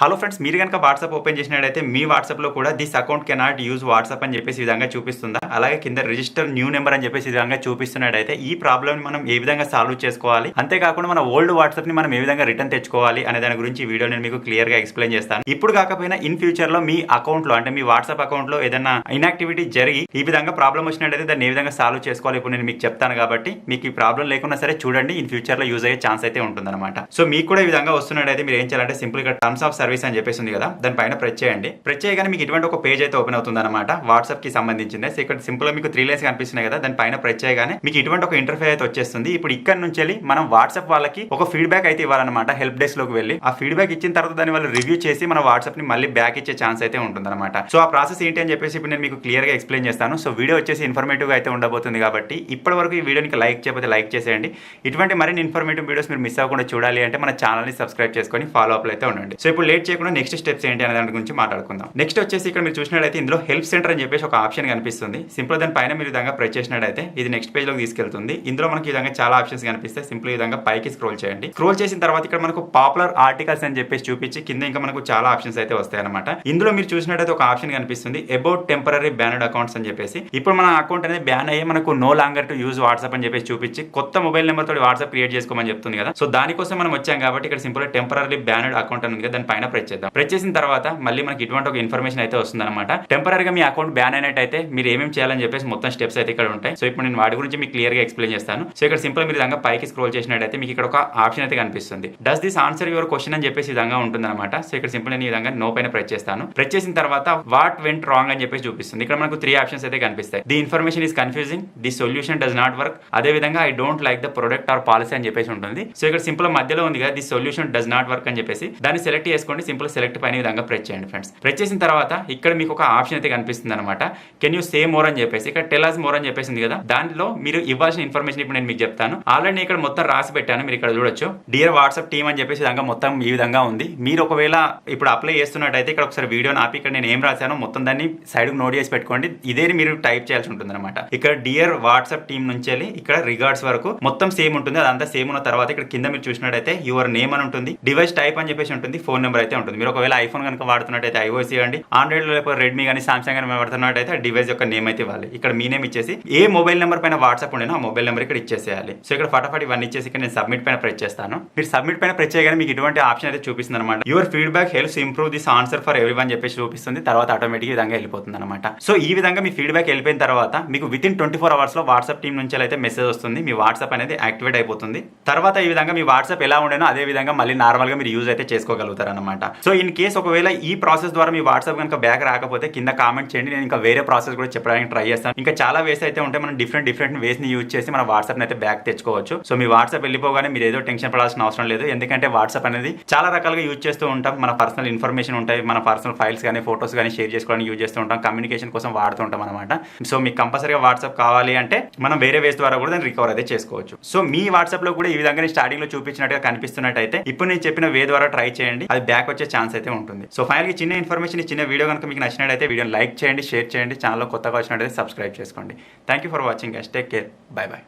Hello friends, మీరు కనుక WhatsApp open చేసినట్టయితే మీ వాట్సాప్లో కూడా this account cannot use WhatsApp అని చెప్పేసి ఈ విధంగా చూపిస్తుందా, అలాగే కింద రిజిస్టర్ న్యూ నెంబర్ అని చెప్పేసి ఈ విధంగా చూపిస్తున్నట్టయితే ఈ ప్రాబ్లమ్ మనం ఏ విధంగా సాల్వ్ చేసుకోవాలి, అంతేకాకుండా మన ఓల్డ్ వాట్సాప్ ని మనం ఏ విధంగా రిటర్న్ తెచ్చుకోవాలి అనే దాని గురించి ఈ వీడియో నేను మీకు క్లియర్ గా ఎక్స్ప్లెయిన్ చేస్తాను. ఇప్పుడు కాకపోయినా ఇన్ ఫ్యూచర్ లో మీ అకౌంట్ లో అంటే మీ వాట్సాప్ అకౌంట్ లో ఏదైనా ఇన్యాక్టివిటీ జరిగి ఈ విధంగా ప్రాబ్లం వచ్చినట్టయితే దాన్ని ఏ విధంగా సాల్వ్ చేసుకోవాలి ఇప్పుడు నేను మీకు చెప్తాను. కాబట్టి మీకు ఈ ప్రాబ్లం లేకున్నా సరే చూడండి, ఇన్ ఫ్యూచర్ లో యూజ్ అయ్యే ఛాన్స్ అయితే ఉంటుందన్నమాట. సో మీకు కూడా ఈ విధంగా వస్తున్నట్టయితే మీరు ఏం చేయాలంటే సింపుల్ గా టర్మ్స్ ఆఫ్ సర్వీస్ అని చెప్పేసి ఉంది కదా, దానిపైన ప్రెస్ చేయండి. ప్రెస్ చేయగానే మీకు ఇటువంటి ఒక పేజ్ అయితే ఓపెన్ అవుతుంది అనమాట, వాట్సాప్ కి సంబంధించింది. సో ఇక్కడ సింపుల్ గా మీకు 3 లైన్స్ కనిపిస్తున్నాయి కదా, దానిపైన ప్రెస్ చేయగానే మీకు ఇటువంటి ఒక ఇంటర్ఫేస్ అయితే వచ్చేస్తుంది. ఇప్పుడు ఇక్కడ నుంచి మనం వాట్సాప్ వాళ్ళకి ఒక ఫీడ్బ్యాక్ అయితే ఇవ్వాలన్నమాట, హెల్ప్ డెస్క్ లోకి వెళ్ళి ఆ ఫీడ్బ్యాక్ ఇచ్చిన తర్వాత దాన్ని వాళ్ళు రివ్యూ చేసి మన వాట్సాప్ ని మళ్ళీ బ్యాక్ ఇచ్చే ఛాన్స్ అయితే ఉంటుందన్నమాట. సో ఆ ప్రాసెస్ ఏంటి అని చెప్పేసి ఇప్పుడు నేను మీకు క్లియర్ గా ఎక్స్ప్లెయిన్ చేస్తాను. సో వీడియో వచ్చేసి ఇన్ఫర్మేటివ్ గా అయితే ఉండబోతుంది కాబట్టి ఇప్పటి వరకు ఈ వీడియోకి లైక్ చేయకపోతే లైక్ చేసేయండి. ఇటువంటి మరిన్ని ఇన్ఫర్మేటివ్ వీడియోస్ మీరు మిస్ అవ్వకుండా చూడాలి అంటే మన ఛానల్ ని సబ్స్క్రైబ్ చేసుకొని ఫాలో అప్ అయితే ఉండండి. సో ఇప్పుడు లేట్ చేయకుండా నెక్స్ట్ స్టెప్స్ ఏంటి అనే దాని గురించి మాట్లాడుకుందాం. నెక్స్ట్ వచ్చేసి ఇక్కడ మీరు చూసినట్లయితే ఇందులో హెల్ప్ సెంటర్ అని చెప్పేసి ఒక ఆప్షన్ కనిపిస్తుంది. సింపుల్ దాని పైన మీరు విధంగా ప్రెస్ చేసినట్టయితే ఇది నెక్స్ట్ పేజ్ లోకి తీసుకెళ్తుంది. ఇందులో మనకి ఈ విధంగా చాలా ఆప్షన్స్ కనిపిస్తాయి. సింపుల్ ఈ విధంగా పైకి స్క్రోల్ చేయండి. స్క్రోల్ చేసిన తర్వాత ఇక్కడ మనకు పాపులర్ ఆర్టికల్స్ అని చెప్పేసి చూపించి కింద ఇంకా మనకు చాలా ఆప్షన్స్ అయితే వస్తాయి అనమాట. ఇందులో మీరు చూసినట్టయితే ఒక ఆప్షన్ కనిపిస్తుంది అబౌట్ టెంపరరీ బ్యానెడ్ అకౌంట్స్ అని చెప్పేసి. ఇప్పుడు మన అకౌంట్ అనేది బ్యాన్ అయ్యి మనకు no longer to use WhatsApp అని చెప్పేసి చూపించి కొత్త మొబైల్ నెంబర్ తోటి వాట్సాప్ క్రియేట్ చేసుకోమని చెప్తుంది కదా. సో దానికోసం మనం వచ్చాం కాబట్టి ఇక్కడ సింపుల్ టెంపరరీ బ్యానెడ్ అకౌంట్ అని ఉంది కదా, దాని పైన ప్రెస్ చేద్దాం. ప్రెస్ చేసిన తర్వాత మళ్ళీ మనకి ఇటువంటి ఒక ఇన్ఫర్మేషన్ అయితే వస్తుంది అనమాట. టెంపరీగా మీ అకౌంట్ బ్యాన్ అయినట్టయితే మీరు ఏమేమి చేయాలని చెప్పేసి మొత్తం స్టెప్స్ అయితే ఇక్కడ ఉంటాయి. సో ఇప్పుడు నేను వాటి గురించి మీకు క్లియర్ గా ఎక్స్ప్లెయిన్ చేస్తాను. సో ఇక్కడ సింపుల్ మీరు విధంగా పైకి స్క్రోల్ చేసినట్టయితే మీకు ఇక్కడ ఒక ఆప్షన్ అయితే కనిపిస్తుంది, does this answer your question అని చెప్పేసి విధంగా ఉంటుంది అనమాట. సో ఇక్కడ సింపుల్ నేను ఈ విధంగా నో పైన ప్రెస్ చేస్తాను. ప్రెస్ చేసిన తర్వాత వాట్ వెంట్ రాంగ్ అని చెప్పేసి చూపిస్తుంది. ఇక్కడ మనకు 3 ఆప్షన్స్ అయితే కనిపిస్తాయి. The information is confusing, the solution does not work, అదే విధంగా I don't like the product are policy అని చెప్పేసి ఉంటుంది. సో ఇక్కడ సింపుల్ మధ్యలో ఉంది కదా, the solution does not work అని చెప్పేసి దాన్ని సెలెక్ట్ చేసుకోండి. సింపుల్ సెలెక్ట్ పైన విధంగా ప్రెస్ చేయండి ఫ్రెండ్స్. ప్రెస్ చేసిన తర్వాత ఇక్కడ మీకు ఒక ఆప్షన్ అయితే కనిపిస్తుంది అనమాట, కెన్ యూ సే మోర్ అని చెప్పేసి. ఇక్కడ టెల్ us మోర్ అని చెప్పేసింది కదా, దానిలో మీరు ఇవ్వాల్సిన ఇన్ఫర్మేషన్ ఇప్పుడు నేను మీకు చెప్తాను. ఆల్రెడీ ఇక్కడ మొత్తం రాసి పెట్టాను, మీరు ఇక్కడ చూడొచ్చు. డియర్ వాట్సాప్ టీమ్ అని చెప్పేసి విధంగా మొత్తం ఈ విధంగా ఉంది. మీరు ఒకవేళ ఇప్పుడు అప్లై చేస్తున్నట్టయితే ఇక్కడ ఒకసారి వీడియో ఆపి ఇక్కడ నేను ఏం రాశానో మొత్తం దాన్ని సైడ్ నోట్ చేసి పెట్టుకోండి. ఇదే మీరు టైప్ చేయాల్సి ఉంటుంది అనమాట. ఇక్కడ డియర్ వాట్సాప్ టీమ్ నుంచి ఇక్కడ రిగార్డ్స్ వరకు మొత్తం సేమ్ ఉంటుంది. అదంతా సేమ్ ఉన్న తర్వాత ఇక్కడ కింద మీరు చూసినట్టయితే యువర్ నేమ్ అని ఉంటుంది, డివైస్ టైప్ అని చెప్పేసి ఉంటుంది, ఫోన్ నెంబర్ అయితే ఉంటుంది. మీరు ఒకవేళ ఐఫోన్ కనుక వాడుతున్నట్టయితే ఐఓఎస్ ఇవ్వండి, ఆండ్రాయిడ్ లో లేకపోతే రెడ్మీ కానీ సామ్సంగ్ కానీ వాడుతున్నట్టయితే డివైస్ యొక్క నేమ్ అయితే ఇవ్వాలి. ఇక్కడ మీ నేమ్ ఇచ్చేసి ఏ మొబైల్ నెంబర్ పైన వాట్సాప్ ఉండేనో ఆ మొబైల్ నెంబర్ ఇక్కడ ఇచ్చేసేయాలి. సో ఇక్కడ ఫటాఫట్ ఇవన్నీ ఇచ్చేసి ఇక్కడ నేను సబ్మిట్ పైన ప్రెస్ చేస్తాను. మీరు సబ్మిట్ పైన ప్రెస్ చేయగానే మీకు ఇటువంటి ఆప్షన్ అయితే చూపిస్తుంది అనమాట. Your feedback helps improve this answer for everyone చెప్పేసి చూపిస్తుంది. తర్వాత ఆటోమేటిక్ విధంగా వెళ్ళిపోతుంది అనమాట. సో ఈ విధంగా మీ ఫీడ్బ్యాక్ వెళ్ళిపోయిన తర్వాత మీకు విత్ ఇన్ 24 అవర్స్ లో వాట్సాప్ టీం నుంచి అయితే మెసేజ్ వస్తుంది, మీ వాట్సాప్ అనేది యాక్టివేట్ అయిపోతుంది. తర్వాత ఈ విధంగా మీ వాట్సాప్ ఎలా ఉండేనో అదే విధంగా మళ్ళీ నార్మల్ గా మీరు యూజ్ అయితే చేసుకోగలుగుతారు అనమాట. సో ఇన్ కేస్ ఒకవేళ ఈ ప్రాసెస్ ద్వారా మీ వాట్సాప్ కనుక బ్యాక్ రాకపోతే కింద కామెంట్ చేయండి, నేను ఇంకా వేరే ప్రాసెస్ కూడా చెప్పడానికి ట్రై చేస్తాను. ఇంకా చాలా వేస్ అయితే ఉంటాయి, మనం డిఫరెంట్ వేస్ ని యూజ్ చేసి మన వాట్సాప్ అయితే బ్యాక్ తెచ్చుకోవచ్చు. సో మీ వాట్సాప్ వెళ్ళిపోగానే మీరు ఏదో టెన్షన్ పడాల్సిన అవసరం లేదు, ఎందుకంటే వాట్సాప్ అనేది చాలా రకాలుగా యూజ్ చేస్తూ ఉంటాం. మన పర్సనల్ ఇన్ఫర్మేషన్ ఉంటాయి, మన పర్సనల్ ఫైల్స్ కానీ ఫోటోస్ కానీ షేర్ చేసుకోవడానికి యూజ్ చేస్తూ ఉంటాం, కమ్యూనికేషన్ కోసం వాడుతూ ఉంటాం అనమాట. సో మీకు కంపల్సరీగా వాట్సాప్ కావాలి అంటే మనం వేరే వేస్ ద్వారా కూడా దాన్ని రికవర్ అయితే చేసుకోవచ్చు. సో మీ వాట్సాప్ లో కూడా ఈ విధంగా స్టార్టింగ్ లో చూపించినట్టుగా కనిపిస్తున్నట్టయితే ఇప్పుడు నేను చెప్పిన వే ద్వారా ట్రై చేయండి, అది బ్యాక్ వచ్చే ఛాన్స్ అయితే ఉంటుంది. సో ఫైనల్ చిన్న ఇన్ఫర్మేషన్, చిన్న వీడియో కనుక మీకు నచ్చినట్టయితే వీడియోని లైక్ చేయండి, షేర్ చేయండి, ఛానల్ కొత్తగా వచ్చినట్టయితే సబ్స్క్రైబ్ చేసుకోండి. Thank you for watching guys, take care, by by.